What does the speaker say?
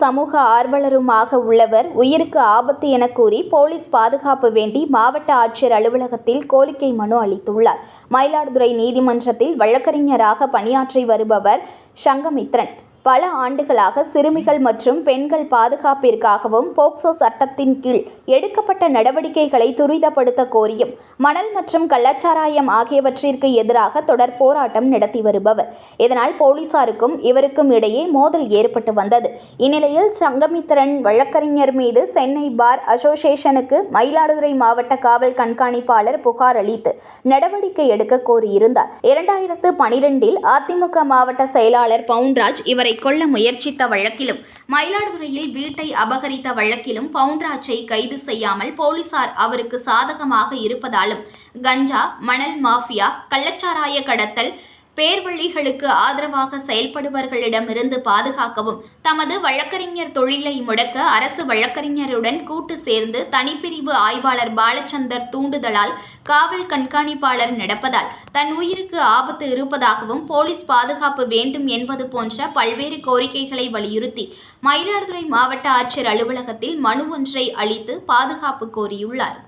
சமூக ஆர்வலருமாக உள்ளவர் உயிருக்கு ஆபத்து என கூறி போலீஸ் பாதுகாப்பு வேண்டி மாவட்ட ஆட்சியர் அலுவலகத்தில் கோரிக்கை மனு அளித்துள்ளார். மயிலாடுதுறை நீதிமன்றத்தில் வழக்கறிஞராக பணியாற்றி வருபவர் சங்கமித்ரன் பல ஆண்டுகளாக சிறுமிகள் மற்றும் பெண்கள் பாதுகாப்பிற்காகவும் போக்சோ சட்டத்தின் கீழ் எடுக்கப்பட்ட நடவடிக்கைகளை துரிதப்படுத்த கோரியும் மணல் மற்றும் கள்ளச்சாராயம் ஆகியவற்றிற்கு எதிராக தொடர் போராட்டம் நடத்தி வருபவர். இதனால் போலீசாருக்கும் இவருக்கும் இடையே மோதல் ஏற்பட்டு வந்தது. இந்நிலையில் சங்கமித்ரன் வழக்கறிஞர் மீது சென்னை பார் அசோசியேஷனுக்கு மயிலாடுதுறை மாவட்ட காவல் கண்காணிப்பாளர் புகார் அளித்து நடவடிக்கை எடுக்க கோரியிருந்தார். 2012 அதிமுக மாவட்ட செயலாளர் பவுன்ராஜ் இவரை கொல்ல முயற்சித்த வழக்கிலும் மயிலாடுதுறையில் வீட்டை அபகரித்த வழக்கிலும் பவுன்ராஜை கைது செய்யாமல் போலீசார் அவருக்கு சாதகமாக இருப்பதாலும் கஞ்சா, மணல் மாஃபியா, கள்ளச்சாராய கடத்தல், பேர்வழிகளுக்கு ஆதரவாக செயல்படுபவர்களிடமிருந்து பாதுகாக்கவும் தமது வழக்கறிஞர் தொழிலை முடக்க அரசு வழக்கறிஞருடன் கூட்டு சேர்ந்து தனிப்பிரிவு ஆய்வாளர் பாலச்சந்தர் தூண்டுதலால் காவல் கண்காணிப்பாளர் நடப்பதால் தன் உயிருக்கு ஆபத்து இருப்பதாகவும் போலீஸ் பாதுகாப்பு வேண்டும் என்பது போன்ற பல்வேறு கோரிக்கைகளை வலியுறுத்தி மயிலாடுதுறை மாவட்ட ஆட்சியர் அலுவலகத்தில் மனு ஒன்றை அளித்து பாதுகாப்பு கோரியுள்ளார்.